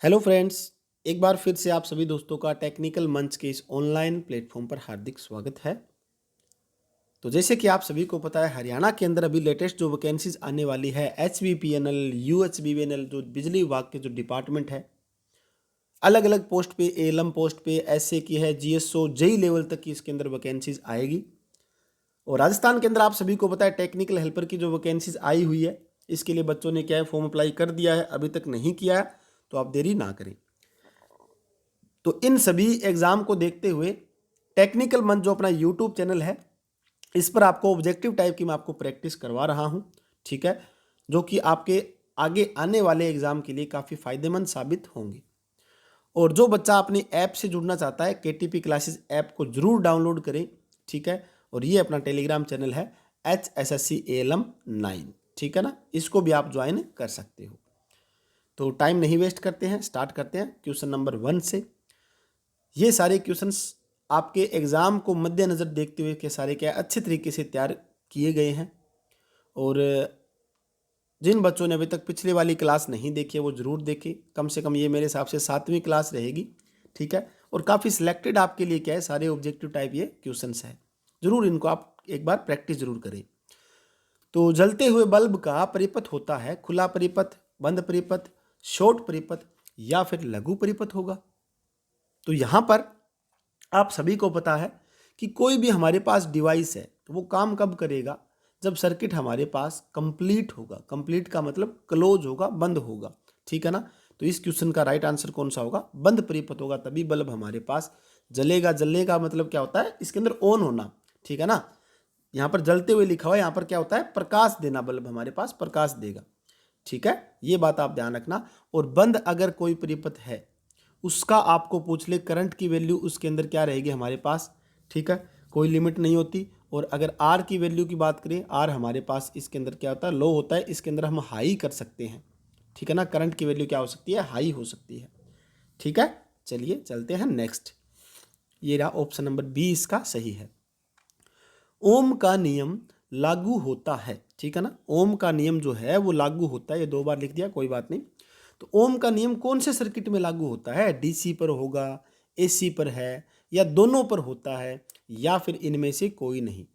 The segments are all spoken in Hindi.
हेलो फ्रेंड्स, एक बार फिर से आप सभी दोस्तों का टेक्निकल मंच के इस ऑनलाइन प्लेटफॉर्म पर हार्दिक स्वागत है। तो जैसे कि आप सभी को पता है, हरियाणा के अंदर अभी लेटेस्ट जो वैकेंसीज आने वाली है HVPNL, UHBVNL जो बिजली विभाग के जो डिपार्टमेंट है, अलग अलग पोस्ट पे, एलम पोस्ट पे, एसए की है, GSO, जेई लेवल तक की इसके अंदर वैकेंसीज आएगी। और राजस्थान के अंदर आप सभी को पता है टेक्निकल हेल्पर की जो वैकेंसीज आई हुई है, इसके लिए बच्चों ने क्या है, फॉर्म अप्लाई कर दिया है, अभी तक नहीं किया है, तो आप देरी ना करें। तो इन सभी एग्जाम को देखते हुए टेक्निकल मंच जो अपना यूट्यूब चैनल है, इस पर आपको ऑब्जेक्टिव टाइप की मैं आपको प्रैक्टिस करवा रहा हूं, ठीक है, जो कि आपके आगे आने वाले एग्जाम के लिए काफ़ी फायदेमंद साबित होंगे। और जो बच्चा अपने ऐप से जुड़ना चाहता है, KTP क्लासेस ऐप को जरूर डाउनलोड करें, ठीक है। और ये अपना टेलीग्राम चैनल है HSSC ALM 9, ठीक है ना, इसको भी आप ज्वाइन कर सकते हो। तो टाइम नहीं वेस्ट करते हैं, स्टार्ट करते हैं क्वेश्चन नंबर 1 से। ये सारे क्वेश्चंस आपके एग्ज़ाम को मद्देनज़र देखते हुए के सारे क्या अच्छे तरीके से तैयार किए गए हैं। और जिन बच्चों ने अभी तक पिछले वाली क्लास नहीं देखी है वो ज़रूर देखें, कम से कम ये मेरे हिसाब से 7वीं क्लास रहेगी, ठीक है। और काफ़ी सिलेक्टेड आपके लिए क्या है, सारे ऑब्जेक्टिव टाइप ये क्वेश्चंस हैं, ज़रूर इनको आप एक बार प्रैक्टिस ज़रूर करें। तो जलते हुए बल्ब का परिपथ होता है खुला परिपथ, बंद परिपथ, शॉर्ट परिपथ या फिर लघु परिपथ होगा। तो यहाँ पर आप सभी को पता है कि कोई भी हमारे पास डिवाइस है तो वो काम कब करेगा, जब सर्किट हमारे पास कंप्लीट होगा। कंप्लीट का मतलब क्लोज होगा, बंद होगा, ठीक है ना। तो इस क्वेश्चन का राइट आंसर कौन सा होगा, बंद परिपथ होगा, तभी बल्ब हमारे पास जलेगा। जलने का मतलब क्या होता है, इसके अंदर ऑन होना, ठीक है ना। यहाँ पर जलते हुए लिखा हुआ है, यहाँ पर क्या होता है, प्रकाश देना, बल्ब हमारे पास प्रकाश देगा, ठीक है, ये बात आप ध्यान रखना। और बंद अगर कोई परिपथ है, उसका आपको पूछ ले करंट की वैल्यू उसके अंदर क्या रहेगी हमारे पास, ठीक है, कोई लिमिट नहीं होती। और अगर आर की वैल्यू की बात करें, आर हमारे पास इसके अंदर क्या होता है, लो होता है, इसके अंदर हम हाई कर सकते हैं, ठीक है ना। करंट की वैल्यू क्या हो सकती है, हाई हो सकती है, ठीक है। चलिए चलते हैं नेक्स्ट। ये रहा ऑप्शन नंबर बी, इसका सही है। ओम का नियम लागू होता है, ठीक है ना। ओम का नियम जो है वो लागू होता है, ये 2 बार लिख दिया, कोई बात नहीं। तो ओम का नियम कौन से सर्किट में लागू होता है, DC पर होगा, AC पर है, या दोनों पर होता है, या फिर इनमें से कोई नहीं।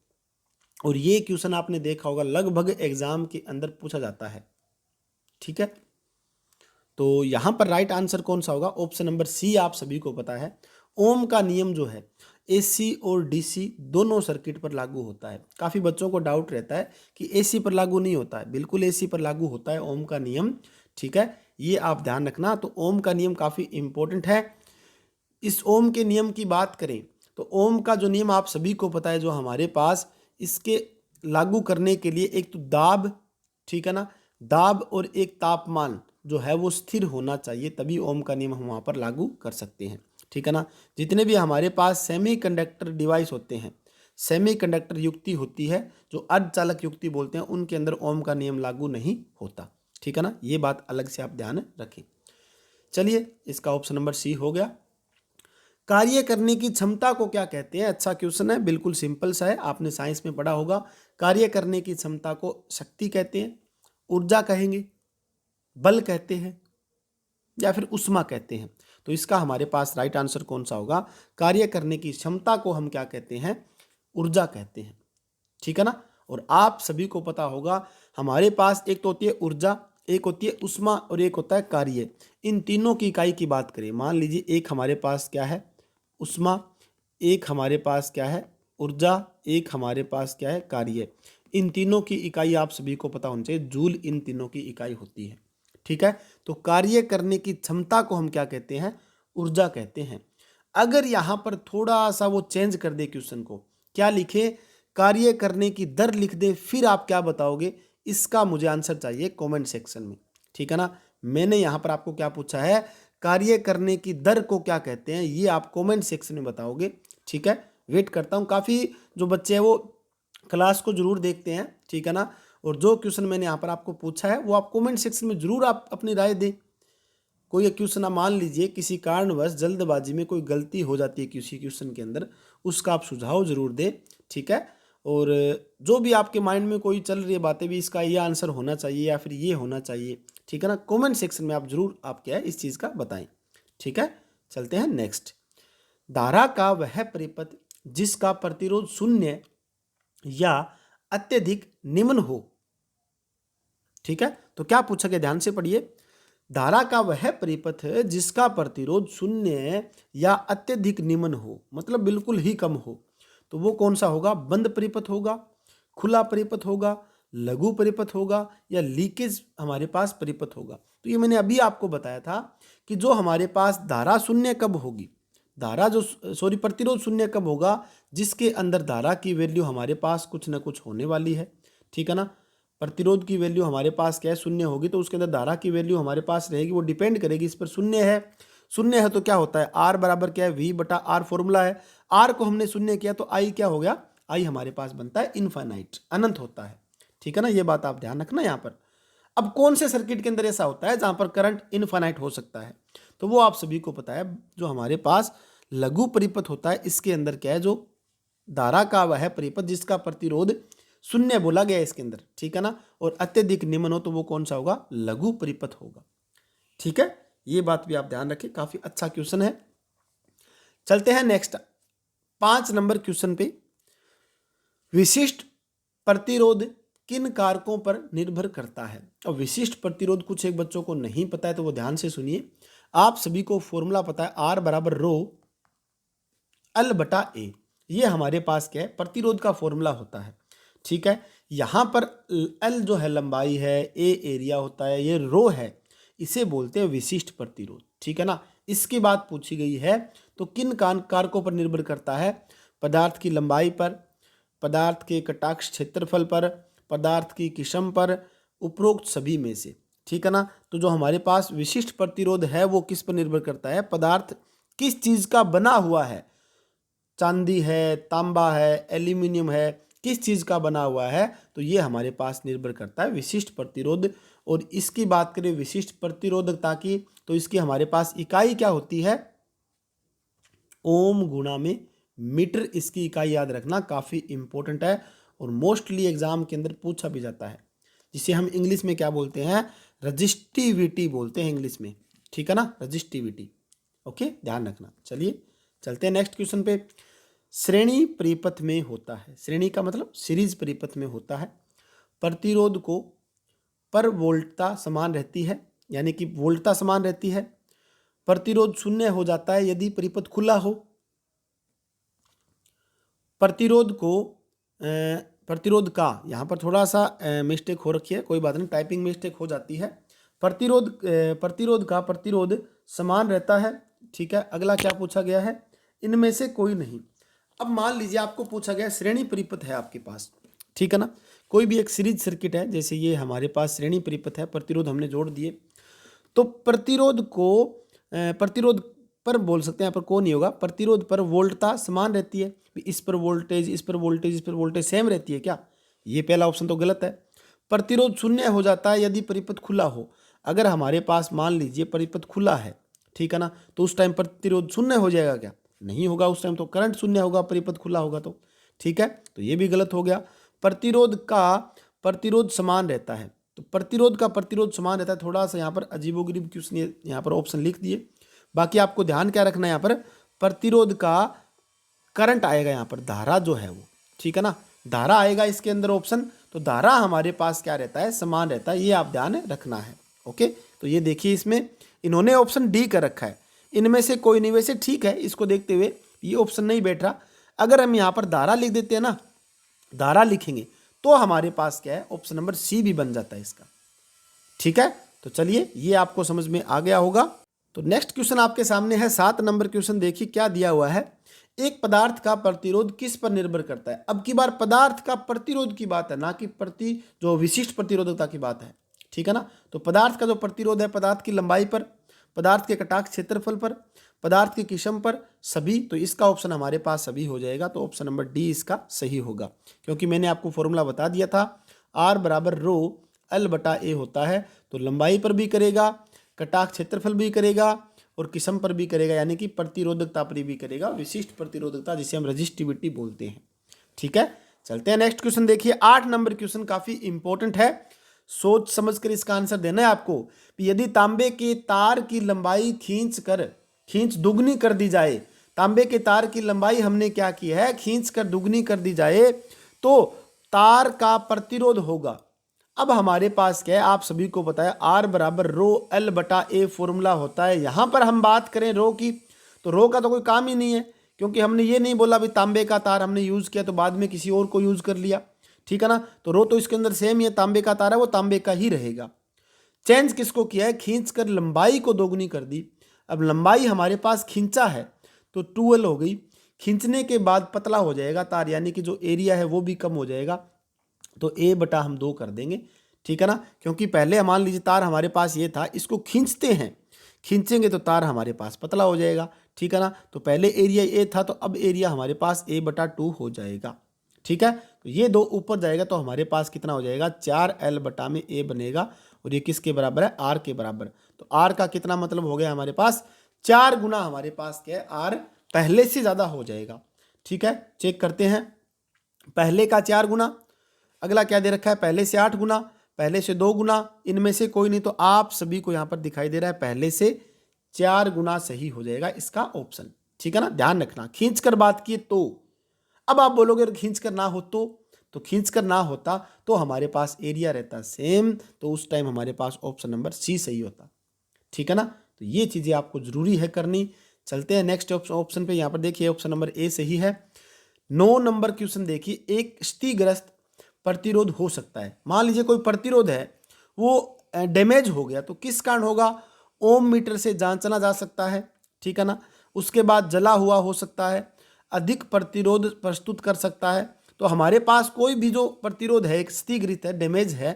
और ये क्वेश्चन आपने देखा होगा, लगभग एग्जाम के अंदर पूछा जाता है, ठीक है। तो यहाँ पर राइट आंसर कौन सा होगा, ऑप्शन नंबर सी आप सभी को पता है। ओम का नियम जो है AC और DC दोनों सर्किट पर लागू होता है। काफ़ी बच्चों को डाउट रहता है कि AC पर लागू नहीं होता है, बिल्कुल AC पर लागू होता है ओम का नियम, ठीक है, ये आप ध्यान रखना। तो ओम का नियम काफ़ी इंपॉर्टेंट है। इस ओम के नियम की बात करें तो ओम का जो नियम आप सभी को पता है, जो हमारे पास इसके लागू करने के लिए एक तो दाब, ठीक है ना, दाब और एक तापमान जो है वो स्थिर होना चाहिए, तभी ओम का नियम हम वहाँ पर लागू कर सकते हैं, ठीक है ना। जितने भी हमारे पास सेमीकंडक्टर डिवाइस होते हैं, सेमीकंडक्टर युक्ति होती है, जो अर्धचालक युक्ति बोलते हैं, उनके अंदर ओम का नियम लागू नहीं होता, ठीक है ना, ये बात अलग से आप ध्यान रखें। चलिए, इसका ऑप्शन नंबर सी हो गया। कार्य करने की क्षमता को क्या कहते हैं, अच्छा क्वेश्चन है, बिल्कुल सिंपल सा है, आपने साइंस में पढ़ा होगा। कार्य करने की क्षमता को शक्ति कहते हैं, ऊर्जा कहेंगे, बल कहते हैं, या फिर उष्मा कहते हैं। तो इसका हमारे पास राइट आंसर कौन सा होगा, कार्य करने की क्षमता को हम क्या कहते हैं, ऊर्जा कहते हैं, ठीक है ना। और आप सभी को पता होगा, हमारे पास एक तो होती है ऊर्जा, एक होती है उष्मा, और एक होता है कार्य। इन तीनों की इकाई की बात करें, मान लीजिए एक हमारे पास क्या है, उष्मा, एक हमारे पास क्या है, ऊर्जा, एक हमारे पास क्या है, कार्य। इन तीनों की इकाई आप सभी को पता होनी चाहिए, जूल इन तीनों की इकाई होती है, ठीक है। तो कार्य करने की क्षमता को हम क्या कहते हैं, ऊर्जा कहते हैं। अगर यहाँ पर थोड़ा सा वो चेंज कर दे क्वेश्चन को, क्या लिखे, कार्य करने की दर लिख दे, फिर आप क्या बताओगे, इसका मुझे आंसर चाहिए कमेंट सेक्शन में, ठीक है ना। मैंने यहाँ पर आपको क्या पूछा है, कार्य करने की दर को क्या कहते हैं, ये आप कमेंट सेक्शन में बताओगे, ठीक है। वेट करता हूँ, काफ़ी जो बच्चे हैं वो क्लास को जरूर देखते हैं, ठीक है ना। और जो क्वेश्चन मैंने यहाँ पर आपको पूछा है वो आप कमेंट सेक्शन में जरूर आप अपनी राय दें। कोई क्वेश्चन आप मान लीजिए किसी कारणवश जल्दबाजी में कोई गलती हो जाती है किसी क्वेश्चन के अंदर, उसका आप सुझाव जरूर दें, ठीक है। और जो भी आपके माइंड में कोई चल रही है बातें भी, इसका ये आंसर होना चाहिए या फिर ये होना चाहिए, ठीक है ना, कमेंट सेक्शन में आप जरूर आप क्या है इस चीज़ का बताएं। ठीक है, चलते हैं नेक्स्ट। धारा का वह परिपथ जिसका प्रतिरोध शून्य या अत्यधिक निम्न हो। ठीक है, तो क्या पूछा गया, ध्यान से पढ़िए। धारा का वह परिपथ जिसका प्रतिरोध शून्य या अत्यधिक निम्न हो, मतलब बिल्कुल ही कम हो, तो वो कौन सा होगा? बंद परिपथ होगा, खुला परिपथ होगा, लघु परिपथ होगा, या लीकेज हमारे पास परिपथ होगा। तो ये मैंने अभी आपको बताया था कि जो हमारे पास धारा शून्य कब होगी, धारा जो प्रतिरोध शून्य कब होगा, जिसके अंदर धारा की वैल्यू हमारे पास कुछ ना कुछ होने वाली है। ठीक है ना, प्रतिरोध की वैल्यू हमारे पास क्या है? शून्य होगी, तो उसके अंदर धारा की वैल्यू हमारे पास रहेगी, वो डिपेंड करेगी इस पर। शून्य है तो क्या होता है? आर बराबर क्या है? वी बटा आर फॉर्मूला है। आर को हमने शून्य किया तो आई क्या हो गया? आई हमारे पास बनता है इनफाइनाइट, अनंत होता है। ठीक है ना, ये बात आप ध्यान रखना यहाँ पर। अब कौन से सर्किट के अंदर ऐसा होता है जहां पर करंट इनफाइनाइट हो सकता है? तो वो आप सभी को पता है, जो हमारे पास लघु परिपथ होता है, इसके अंदर क्या है? जो धारा का वह परिपथ जिसका प्रतिरोध शून्य बोला गया है इसके अंदर, ठीक है ना, और अत्यधिक निम्न हो तो वो कौन सा होगा? लघु परिपथ होगा। ठीक है, ये बात भी आप ध्यान रखें, काफी अच्छा क्वेश्चन है। चलते हैं नेक्स्ट 5 नंबर क्वेश्चन पे। विशिष्ट प्रतिरोध किन कारकों पर निर्भर करता है? और विशिष्ट प्रतिरोध कुछ एक बच्चों को नहीं पता है तो वो ध्यान से सुनिए। आप सभी को फॉर्मूला पता है, आर बराबर रो एल बटा ए। ये हमारे पास क्या है? प्रतिरोध का फॉर्मूला होता है। ठीक है, यहां पर एल जो है लंबाई है, ए एरिया होता है, ये रो है, इसे बोलते हैं विशिष्ट प्रतिरोध। ठीक है ना, इसकी बात पूछी गई है तो किन कारकों पर निर्भर करता है? पदार्थ की लंबाई पर, पदार्थ के कटाक्ष क्षेत्रफल पर, पदार्थ की किस्म पर, उपरोक्त सभी में से। ठीक है ना, तो जो हमारे पास विशिष्ट प्रतिरोध है वो किस पर निर्भर करता है? पदार्थ किस चीज का बना हुआ है, चांदी है, तांबा है, एल्यूमिनियम है, किस चीज का बना हुआ है, तो ये हमारे पास निर्भर करता है विशिष्ट प्रतिरोध। और इसकी बात करें विशिष्ट प्रतिरोधकता की, तो इसकी हमारे पास इकाई क्या होती है? ओम गुणा में मीटर, इसकी इकाई याद रखना, काफी इंपॉर्टेंट है और मोस्टली एग्जाम के अंदर पूछा भी जाता है, जिसे हम इंग्लिश में क्या बोलते हैं? रजिस्टिविटी बोलते हैं इंग्लिश में। ठीक है ना, रजिस्टिविटी। ओके, ध्यान रखना। चलिए चलते हैं नेक्स्ट क्वेश्चन पे। श्रेणी परिपथ में होता है, श्रेणी का मतलब सीरीज परिपथ में होता है, प्रतिरोध को पर वोल्टता समान रहती है, यानी कि वोल्टता समान रहती है। प्रतिरोध शून्य हो जाता है यदि परिपथ खुला हो। प्रतिरोध का यहाँ पर थोड़ा सा मिस्टेक हो रखी है, कोई बात नहीं, टाइपिंग मिस्टेक हो जाती है। प्रतिरोध का प्रतिरोध समान रहता है। ठीक है, अगला क्या पूछा गया है? इनमें से कोई नहीं। अब मान लीजिए आपको पूछा गया श्रेणी परिपथ है आपके पास, ठीक है ना, कोई भी एक सीरीज सर्किट है, जैसे ये हमारे पास श्रेणी परिपथ है, प्रतिरोध हमने जोड़ दिए, तो प्रतिरोध पर बोल सकते हैं, यहाँ पर को नहीं होगा, प्रतिरोध पर वोल्टता समान रहती है। इस पर वोल्टेज, इस पर वोल्टेज, इस पर वोल्टेज सेम रहती है क्या? ये पहला ऑप्शन तो गलत है। प्रतिरोध शून्य हो जाता है यदि परिपथ खुला हो। अगर हमारे पास मान लीजिए परिपथ खुला है, ठीक है ना, तो उस टाइम प्रतिरोध शून्य हो जाएगा क्या? नहीं होगा, उस टाइम तो करंट शून्य होगा, परिपथ खुला होगा तो। ठीक है, तो ये भी गलत हो गया। प्रतिरोध समान रहता है, तो प्रतिरोध का प्रतिरोध समान रहता है, थोड़ा सा यहाँ पर अजीबोगरीब क्वेश्चन यहाँ पर ऑप्शन लिख दिए। बाकी आपको ध्यान क्या रखना है, यहाँ पर प्रतिरोध का करंट आएगा, यहाँ पर धारा जो है वो, ठीक है ना, धारा आएगा इसके अंदर ऑप्शन, तो धारा हमारे पास क्या रहता है? समान रहता है, ये आप ध्यान रखना है। ओके, तो ये देखिए इसमें इन्होंने ऑप्शन डी कर रखा है, इनमें से कोई नहीं। वैसे ठीक है, इसको देखते हुए ये ऑप्शन नहीं बैठ रहा। अगर हम यहाँ पर धारा लिख देते हैं ना, धारा लिखेंगे तो हमारे पास क्या है? ऑप्शन नंबर सी भी बन जाता है इसका। ठीक है, तो चलिए ये आपको समझ में आ गया होगा। तो नेक्स्ट क्वेश्चन आपके सामने है 7 नंबर क्वेश्चन। देखिए क्या दिया हुआ है, एक पदार्थ का प्रतिरोध किस पर निर्भर करता है? अब की बार पदार्थ का प्रतिरोध की बात है, ना कि जो विशिष्ट प्रतिरोधकता की बात है। ठीक है ना, तो पदार्थ का जो प्रतिरोध है, पदार्थ की लंबाई पर, पदार्थ के कटाक्ष क्षेत्रफल पर, पदार्थ की किस्म पर, सभी, तो इसका ऑप्शन हमारे पास सभी हो जाएगा, तो ऑप्शन नंबर डी इसका सही होगा। क्योंकि मैंने आपको फॉर्मूला बता दिया था, आर बराबर रो एल बटा ए होता है, तो लंबाई पर भी करेगा, कटाक्ष क्षेत्रफल भी करेगा और किस्म पर भी करेगा, यानी कि प्रतिरोधकता पर भी करेगा, विशिष्ट प्रतिरोधकता जिसे हम रजिस्टिविटी बोलते हैं। ठीक है, चलते हैं नेक्स्ट क्वेश्चन। देखिए 8 नंबर क्वेश्चन काफी इंपॉर्टेंट है, सोच समझकर इसका आंसर देना है आपको। यदि तांबे के तार की लंबाई खींच दुगनी कर दी जाए, तांबे के तार की लंबाई हमने क्या की है, खींच कर दुगनी कर दी जाए, तो तार का प्रतिरोध होगा। अब हमारे पास क्या है, आप सभी को पता है R बराबर रो L बटा A फॉर्मूला होता है। यहां पर हम बात करें रो की, तो रो का तो कोई काम ही नहीं है, क्योंकि हमने ये नहीं बोला भी तांबे का तार हमने यूज किया तो बाद में किसी और को यूज कर लिया, ठीक है ना। तो रो तो इसके अंदर सेम ही है, तांबे का तार है वो तांबे का ही रहेगा। चेंज किसको किया है, खींच कर लंबाई को दोगुनी कर दी। अब लंबाई हमारे पास खींचा है तो 2L हो गई, खींचने के बाद पतला हो जाएगा तार, यानी कि जो एरिया है वो भी कम हो जाएगा, तो A बटा हम 2 कर देंगे, ठीक है ना। क्योंकि पहले मान लीजिए तार हमारे पास ये था, इसको खींचते हैं, खींचेंगे तो तार हमारे पास पतला हो जाएगा, ठीक है ना। तो पहले एरिया A था, तो अब एरिया हमारे पास A बटा 2 हो जाएगा, ठीक है। तो ये 2 ऊपर जाएगा तो हमारे पास कितना हो जाएगा, 4L बटा में A बनेगा, और ये किसके बराबर है, R के बराबर। तो R का कितना मतलब हो गया हमारे पास, 4 गुना हमारे पास क्या है, R पहले से ज़्यादा हो जाएगा, ठीक है। चेक करते हैं, पहले का 4 गुना, अगला क्या दे रखा है, पहले से 8 गुना, पहले से 2 गुना, इनमें से कोई नहीं, तो आप सभी को यहाँ पर दिखाई दे रहा है पहले से 4 गुना सही हो जाएगा इसका ऑप्शन, ठीक है ना। ध्यान रखना, खींच कर बात की तो, अब आप बोलोगे खींच कर ना हो तो खींच कर ना होता तो हमारे पास एरिया रहता सेम, तो उस टाइम हमारे पास ऑप्शन नंबर सी सही होता, ठीक है ना। तो ये चीज़ें आपको जरूरी है करनी। चलते हैं नेक्स्ट ऑप्शन पे, यहाँ पर देखिए ऑप्शन नंबर ए सही है। 9 नंबर क्वेश्चन देखिए, एक क्षतिग्रस्त प्रतिरोध हो सकता है। मान लीजिए कोई प्रतिरोध है वो डैमेज हो गया, तो किस कारण होगा, ओम मीटर से जांचना जा सकता है, ठीक है ना। उसके बाद जला हुआ हो सकता है, अधिक प्रतिरोध प्रस्तुत कर सकता है। तो हमारे पास कोई भी जो प्रतिरोध है, एक क्षतिग्रस्त है, डैमेज है,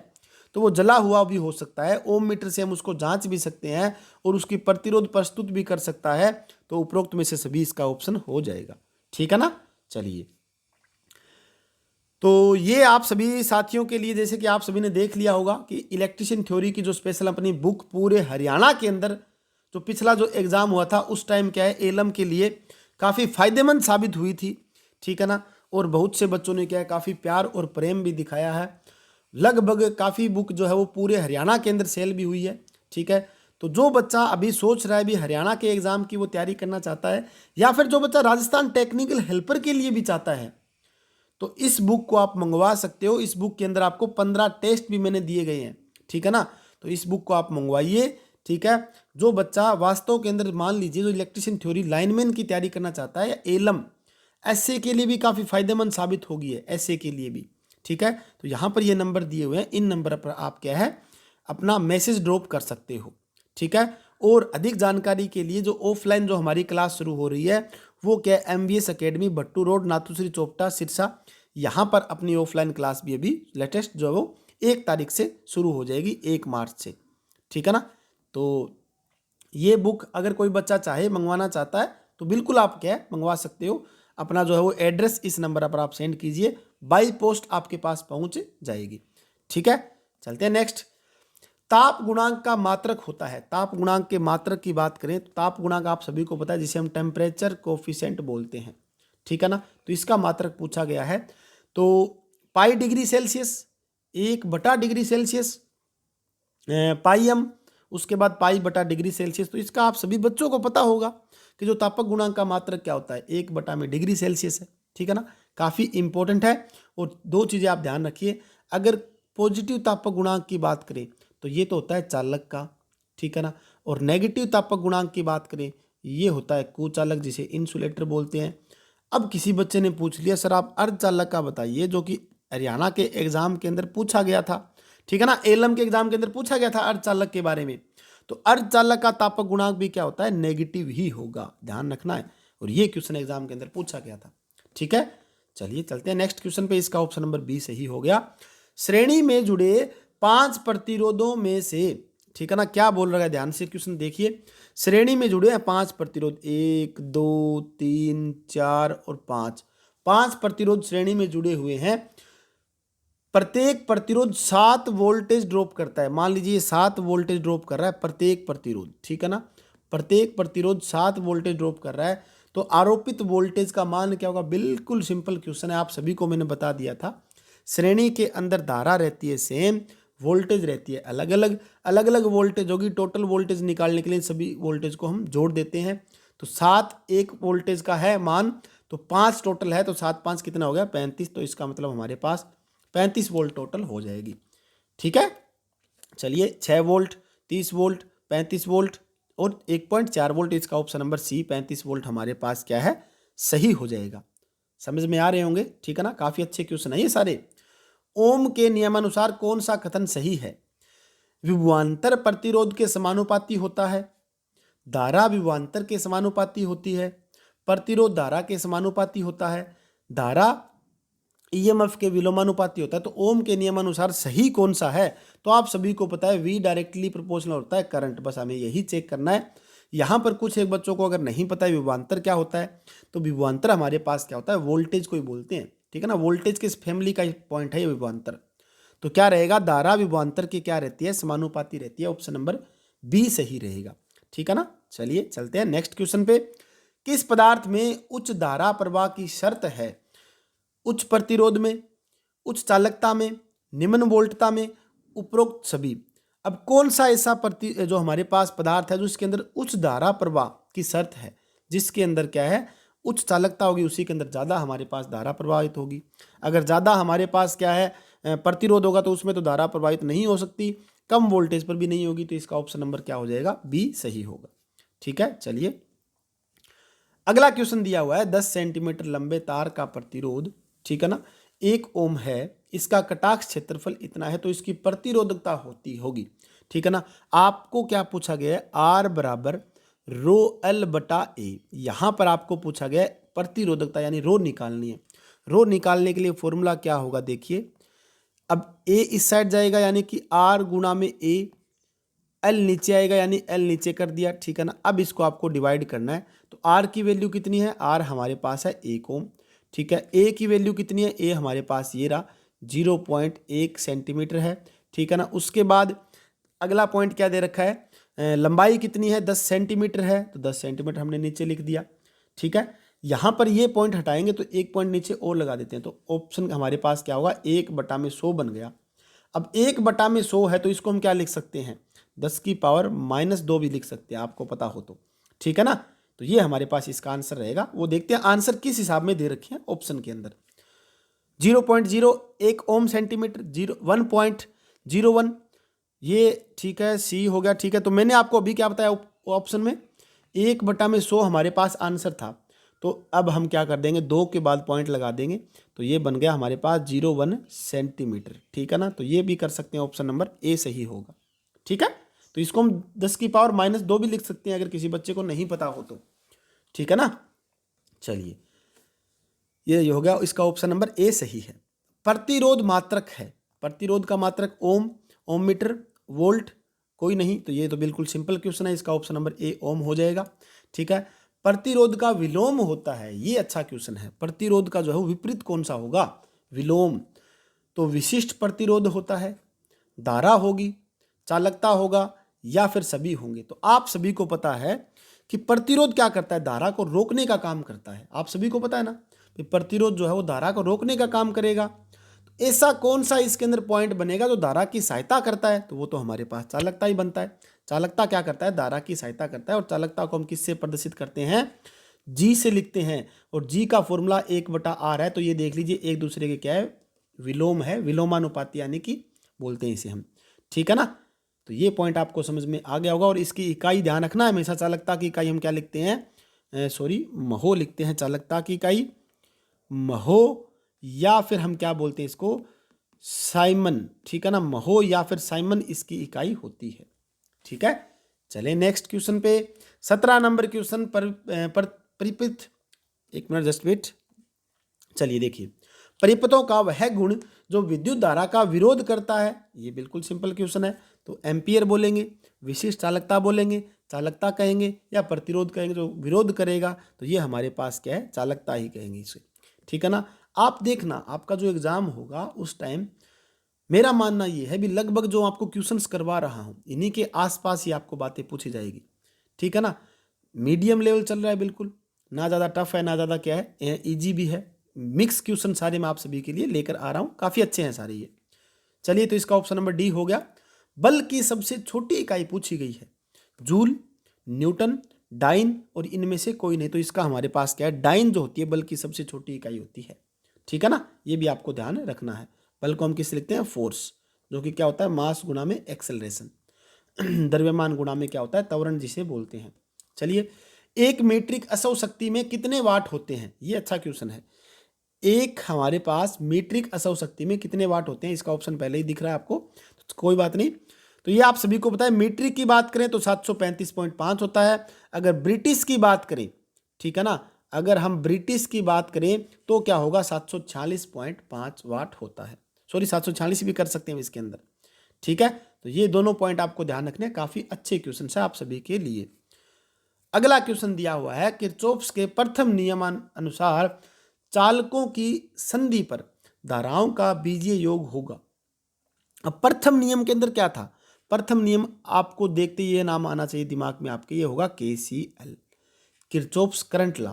तो वो जला हुआ भी हो सकता है, ओम मीटर से हम उसको जांच भी सकते हैं और उसकी प्रतिरोध प्रस्तुत भी कर सकता है। तो उपरोक्त में से सभी इसका ऑप्शन हो जाएगा, ठीक है ना। चलिए, तो ये आप सभी साथियों के लिए, जैसे कि आप सभी ने देख लिया होगा कि इलेक्ट्रिशियन थ्योरी की जो स्पेशल अपनी बुक पूरे हरियाणा के अंदर जो पिछला जो एग्ज़ाम हुआ था उस टाइम क्या है, एलम के लिए काफ़ी फायदेमंद साबित हुई थी, ठीक है ना। और बहुत से बच्चों ने क्या है, काफ़ी प्यार और प्रेम भी दिखाया है। लगभग काफ़ी बुक जो है वो पूरे हरियाणा के अंदर सेल भी हुई है, ठीक है। तो जो बच्चा अभी सोच रहा है भी हरियाणा के एग्ज़ाम की वो तैयारी करना चाहता है, या फिर जो बच्चा राजस्थान टेक्निकल हेल्पर के लिए भी चाहता है, तो इस बुक को आप मंगवा सकते हो। इस बुक के अंदर आपको 15 टेस्ट भी मैंने दिए गए हैं, ठीक है ना। तो इस बुक को आप मंगवाइए, ठीक है। जो बच्चा वास्तव के अंदर मान लीजिए जो इलेक्ट्रिशियन थ्योरी लाइनमैन की तैयारी करना चाहता है, या एलम एसए के लिए भी काफ़ी फायदेमंद साबित होगी है, एसए के लिए भी, ठीक है। तो यहाँ पर ये नंबर दिए हुए हैं, इन नंबर पर आप क्या है अपना मैसेज ड्रॉप कर सकते हो, ठीक है। और अधिक जानकारी के लिए जो ऑफलाइन जो हमारी क्लास शुरू हो रही है वो क्या है, MBS academy Bhattu road Nathushri Chopta Sirsa, यहाँ पर अपनी ऑफलाइन क्लास भी अभी लेटेस्ट जो है वो 1 तारीख से शुरू हो जाएगी, 1 मार्च से, ठीक है ना। तो ये बुक अगर कोई बच्चा चाहे मंगवाना चाहता है तो बिल्कुल आप क्या है मंगवा सकते हो। अपना जो है वो एड्रेस इस नंबर पर आप सेंड कीजिए, बाई पोस्ट आपके पास पहुंच जाएगी, ठीक है। चलते हैं नेक्स्ट। ताप गुणांक का मात्रक होता है, ताप गुणांक के मात्रक की बात करें तो ताप गुणांक आप सभी को पता है, जिसे हम टेम्परेचर कोफिशिएंट बोलते हैं, ठीक है ना। तो इसका मात्रक पूछा गया है, तो पाई डिग्री सेल्सियस, 1/डिग्री सेल्सियस, पाई एम, उसके बाद पाई बटा डिग्री सेल्सियस। तो इसका आप सभी बच्चों को पता होगा कि जो तापक गुणांक का मात्रक क्या होता है, 1 डिग्री सेल्सियस है, ठीक है ना। काफ़ी इंपॉर्टेंट है। और 2 चीज़ें आप ध्यान रखिए, अगर पॉजिटिव तापक गुणांक की बात करें तो ये तो होता है चालक का, ठीक है ना। और नेगेटिव तापक गुणांक की बात करें ये होता है कुचालक, जिसे इंसुलेटर बोलते हैं। अब किसी बच्चे ने पूछ लिया सर आप अर्धचालक का बताइए, जो कि हरियाणा के एग्जाम के अंदर पूछा गया था, ठीक है ना। एलम के एग्जाम के अंदर पूछा गया था अर्धचालक के बारे में। तो अर्धचालक का तापक गुणांक भी क्या होता है, नेगेटिव ही होगा, ध्यान रखना है। और ये क्वेश्चन एग्जाम के अंदर पूछा गया था, ठीक है। चलिए चलते हैं नेक्स्ट क्वेश्चन पे, इसका ऑप्शन नंबर बी सही हो गया। श्रेणी में जुड़े 5 प्रतिरोधों में से, ठीक है ना, क्या बोल रहा है ध्यान से क्वेश्चन देखिए। श्रेणी में जुड़े हैं 5 प्रतिरोध, 1 2 3 4 और 5 प्रतिरोध श्रेणी में जुड़े हुए हैं। प्रत्येक प्रतिरोध 7 वोल्टेज ड्रॉप करता है। मान लीजिए 7 वोल्टेज ड्रॉप कर रहा है प्रत्येक प्रतिरोध, ठीक है ना। प्रत्येक प्रतिरोध 7 वोल्टेज ड्रॉप कर रहा है। तो आरोपित वोल्टेज का मान क्या होगा? बिल्कुल सिंपल क्वेश्चन है, आप सभी को मैंने बता दिया था। श्रेणी के अंदर धारा रहती है सेम, वोल्टेज रहती है अलग अलग, अलग अलग वोल्टेज होगी। टोटल वोल्टेज निकालने के लिए सभी वोल्टेज को हम जोड़ देते हैं। तो 7 एक वोल्टेज का है मान, तो 5 टोटल है, तो 7 5 कितना हो गया? 35। तो इसका मतलब हमारे पास 35 वोल्ट टोटल हो जाएगी। ठीक है, चलिए 6 वोल्ट, 30 वोल्ट, 35 वोल्ट और 1.4 वोल्ट, इसका ऑप्शन नंबर सी 35 वोल्ट हमारे पास क्या है? सही हो जाएगा। समझ में आ रहे होंगे, ठीक है ना? काफी अच्छे क्वेश्चन है ये सारे। ओम के नियमानुसार कौन सा कथन सही है? विभवांतर प्रतिरोध के समानुपाती होता है, धारा विभवांतर के समानुपाती होती है, प्रतिरोध धारा के समानुपाती होता है, धारा ईएमएफ के विलोमानुपाती होता है। तो ओम के नियमानुसार सही कौन सा है? तो आप सभी को पता है V डायरेक्टली प्रोपोर्शनल होता है करंट। बस हमें यही चेक करना है। यहाँ पर कुछ एक बच्चों को अगर नहीं पता है विभवांतर क्या होता है, तो विभवांतर हमारे पास क्या होता है? वोल्टेज को ही बोलते हैं, ठीक है ना? वोल्टेज के इस फैमिली का पॉइंट है ये विभवांतर। तो क्या रहेगा? धारा विभवांतर की क्या रहती है? समानुपाती रहती है। ऑप्शन नंबर बी सही रहेगा, ठीक है ना? चलिए चलते हैं नेक्स्ट क्वेश्चन पे। किस पदार्थ में उच्च धारा प्रवाह की शर्त है? उच्च प्रतिरोध में, उच्च चालकता में, निम्न वोल्टता में, उपरोक्त सभी। अब कौन सा ऐसा जो हमारे पास पदार्थ है जो इसके अंदर उच्च धारा प्रवाह की शर्त है, जिसके अंदर क्या है? उच्च चालकता होगी, उसी के अंदर ज़्यादा हमारे पास धारा प्रवाहित होगी। अगर ज़्यादा हमारे पास क्या है? प्रतिरोध होगा, तो उसमें तो धारा प्रवाहित नहीं हो सकती, कम वोल्टेज पर भी नहीं होगी। तो इसका ऑप्शन नंबर क्या हो जाएगा? बी सही होगा। ठीक है, चलिए अगला क्वेश्चन दिया हुआ है 10 सेंटीमीटर लंबे तार का प्रतिरोध, ठीक है ना, 1 ओम है, इसका कटाक्ष क्षेत्रफल इतना है, तो इसकी प्रतिरोधकता होती होगी, ठीक है ना। आपको क्या पूछा गया है? आर बराबर रो एल बटा ए। यहां पर आपको पूछा गया है प्रतिरोधकता यानी रो निकालनी है। रो निकालने के लिए फॉर्मूला क्या होगा? देखिए, अब ए इस साइड जाएगा यानी कि आर गुणा में ए, एल नीचे आएगा यानी एल नीचे कर दिया, ठीक है ना। अब इसको आपको डिवाइड करना है, तो आर की वैल्यू कितनी है? आर हमारे पास है 1 ओम, ठीक है। ए की वैल्यू कितनी है? ए हमारे पास ये रहा 0.1 सेंटीमीटर है, ठीक है ना। उसके बाद अगला पॉइंट क्या दे रखा है? लंबाई कितनी है? 10 सेंटीमीटर है, तो 10 सेंटीमीटर हमने नीचे लिख दिया, ठीक है। यहाँ पर ये पॉइंट हटाएंगे तो एक पॉइंट नीचे और लगा देते हैं, तो ऑप्शन हमारे पास क्या होगा? 1/100 बन गया। अब 1/100 है, तो इसको हम क्या लिख सकते हैं? 10 की पावर -2 भी लिख सकते हैं, आपको पता हो तो, ठीक है ना। तो ये हमारे पास इसका आंसर रहेगा। वो देखते हैं आंसर किस हिसाब में दे रखे हैं ऑप्शन के अंदर। 0.01 ओम सेंटीमीटर, 1.01 ये, ठीक है, सी हो गया, ठीक है। तो मैंने आपको अभी क्या बताया ऑप्शन में? 1/100 हमारे पास आंसर था। तो अब हम क्या कर देंगे? 2 के बाद पॉइंट लगा देंगे, तो ये बन गया हमारे पास 0.1 सेंटीमीटर, ठीक है ना। तो ये भी कर सकते हैं, ऑप्शन नंबर ए सही होगा, ठीक है। तो इसको हम 10 की पावर -2 भी लिख सकते हैं अगर किसी बच्चे को नहीं पता हो तो, ठीक है ना। चलिए ये हो गया, इसका ऑप्शन नंबर ए सही है। प्रतिरोध मात्रक है, प्रतिरोध का मात्रक ओम, ओम मीटर, वोल्ट कोई नहीं, तो ये तो बिल्कुल सिंपल क्वेश्चन है, इसका ऑप्शन नंबर ए ओम हो जाएगा, ठीक है। प्रतिरोध का विलोम होता है, ये अच्छा क्वेश्चन है। प्रतिरोध का जो है विपरीत कौन सा होगा? विलोम। तो विशिष्ट प्रतिरोध होता है, धारा होगी, चालकता होगा, या फिर सभी होंगे। तो आप सभी को पता है कि प्रतिरोध क्या करता है? धारा को रोकने का काम करता है। आप सभी को पता है ना कि प्रतिरोध जो है वो धारा को रोकने का काम करेगा। तो ऐसा कौन सा इसके अंदर पॉइंट बनेगा जो धारा की सहायता करता है? तो वो तो हमारे पास चालकता ही बनता है। चालकता क्या करता है? धारा की सहायता करता है। और चालकता को हम किससे प्रदर्शित करते हैं? जी से लिखते हैं। और जी का फॉर्मूला 1/r है। तो ये देख लीजिए एक दूसरे के क्या है? विलोम है, विलोमानुपाती यानी कि बोलते हैं इसे हम, ठीक है ना। तो ये पॉइंट आपको समझ में आ गया होगा। और इसकी इकाई ध्यान रखना है हमेशा, चालकता की इकाई हम क्या लिखते हैं? महो लिखते हैं। चालकता की इकाई महो, या फिर हम क्या बोलते हैं इसको? साइमन, ठीक है ना। महो या फिर साइमन इसकी इकाई होती है, ठीक है। चले नेक्स्ट क्वेश्चन पे। 17 नंबर क्वेश्चन पर परिपथ, एक मिनट जस्ट वेट। चलिए देखिए, परिपथों का वह गुण जो विद्युत धारा का विरोध करता है, ये बिल्कुल सिंपल क्वेश्चन है। तो एम्पियर बोलेंगे, विशिष्ट चालकता बोलेंगे, चालकता कहेंगे, या प्रतिरोध कहेंगे जो विरोध करेगा। तो ये हमारे पास क्या है? चालकता ही कहेंगे इसे, ठीक है ना। आप देखना आपका जो एग्जाम होगा उस टाइम, मेरा मानना ये है भी लगभग जो आपको क्वेश्चंस करवा रहा हूँ इन्हीं के आसपास ही आपको बातें पूछी जाएगी, ठीक है ना। मीडियम लेवल चल रहा है बिल्कुल, ना ज़्यादा टफ है ना ज़्यादा क्या है ईजी भी है। मिक्स क्वेश्चन सारे मैं आप सभी के लिए लेकर आ रहा हूँ, काफ़ी अच्छे हैं सारे ये। चलिए, तो इसका ऑप्शन नंबर डी हो गया। बल की सबसे छोटी इकाई पूछी गई है, जूल, न्यूटन, डाइन और इनमें से कोई नहीं। तो इसका हमारे पास क्या है, डाइन जो होती है बल की सबसे छोटी इकाई होती है। ठीक है ना, ये भी आपको ध्यान रखना है। बल को हम किस लिखते हैं, फोर्स, जो कि क्या होता है, मास गुणा में एक्सेलरेशन। द्रव्यमान गुणा में क्या होता है, त्वरण जिसे बोलते हैं। चलिए, एक मीट्रिक असौ शक्ति में कितने वाट होते हैं, ये अच्छा क्वेश्चन है। एक हमारे पास मीट्रिक असौ शक्ति में कितने वाट होते हैं, इसका ऑप्शन पहले ही दिख रहा है आपको, तो कोई बात नहीं। तो ये आप सभी को पता है। मीट्रिक की बात करें तो 735.5 होता है। अगर ब्रिटिश की बात करें, ठीक है ना, अगर हम ब्रिटिश की बात करें तो क्या होगा, 746.5 वाट होता है। सॉरी, 746 भी कर सकते हैं इसके अंदर। ठीक है, तो ये दोनों पॉइंट आपको ध्यान रखने, काफी अच्छे क्वेश्चन है आप सभी के लिए। अगला क्वेश्चन दिया हुआ है, किरचॉफ्स के प्रथम नियमान अनुसार चालकों की संधि पर धाराओं का बीजीय योग होगा। अब प्रथम नियम के अंदर क्या था, प्रथम नियम आपको देखते ये नाम आना चाहिए दिमाग में आपके, ये होगा KCL, किरचॉफ्स करंट लॉ।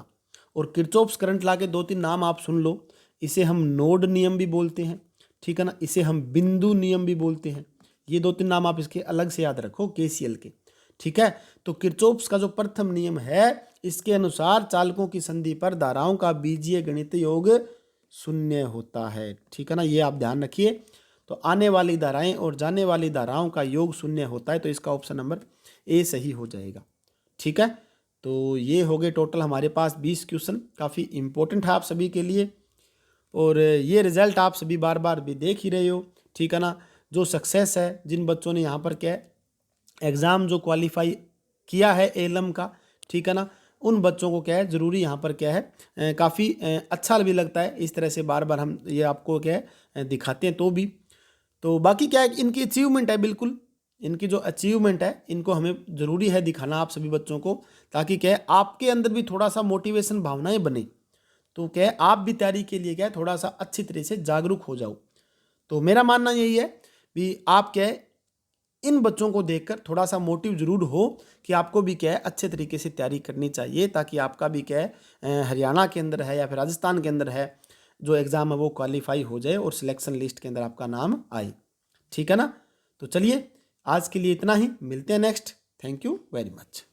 और किरचॉफ्स करंट लॉ के दो तीन नाम आप सुन लो। इसे हम नोड नियम भी बोलते हैं, ठीक है ना, इसे हम बिंदु नियम भी बोलते हैं। ये दो तीन नाम आप इसके अलग से याद रखो KCL के। ठीक है, तो किरचॉफ्स का जो प्रथम नियम है, इसके अनुसार चालकों की संधि पर धाराओं का बीजीय गणितीय योग शून्य होता है। ठीक है ना, ये आप ध्यान रखिए। तो आने वाली धाराएं और जाने वाली धाराओं का योग शून्य होता है, तो इसका ऑप्शन नंबर ए सही हो जाएगा। ठीक है, तो ये हो गए टोटल हमारे पास 20 क्वेश्चन, काफ़ी इंपॉर्टेंट है आप सभी के लिए। और ये रिजल्ट आप सभी बार बार भी देख ही रहे हो। ठीक है ना, जो सक्सेस है, जिन बच्चों ने यहाँ पर क्या है एग्ज़ाम जो क्वालिफाई किया है एलम का, ठीक है ना, उन बच्चों को क्या है ज़रूरी यहाँ पर क्या है काफ़ी अच्छा भी लगता है इस तरह से बार बार हम ये आपको क्या है दिखाते हैं। तो बाकी क्या है, इनकी अचीवमेंट है, बिल्कुल इनकी जो अचीवमेंट है इनको हमें ज़रूरी है दिखाना आप सभी बच्चों को, ताकि क्या है आपके अंदर भी थोड़ा सा मोटिवेशन भावनाएं बने। तो क्या है आप भी तैयारी के लिए क्या है थोड़ा सा अच्छी तरह से जागरूक हो जाओ। तो मेरा मानना यही है कि आप क्या है इन बच्चों को देखकर थोड़ा सा मोटिव जरूर हो कि आपको भी क्या है अच्छे तरीके से तैयारी करनी चाहिए, ताकि आपका भी क्या है हरियाणा के अंदर है या फिर राजस्थान के अंदर है जो एग्ज़ाम है वो क्वालिफाई हो जाए और सिलेक्शन लिस्ट के अंदर आपका नाम आए। ठीक है ना, तो चलिए आज के लिए इतना ही, मिलते हैं next. Thank you very much.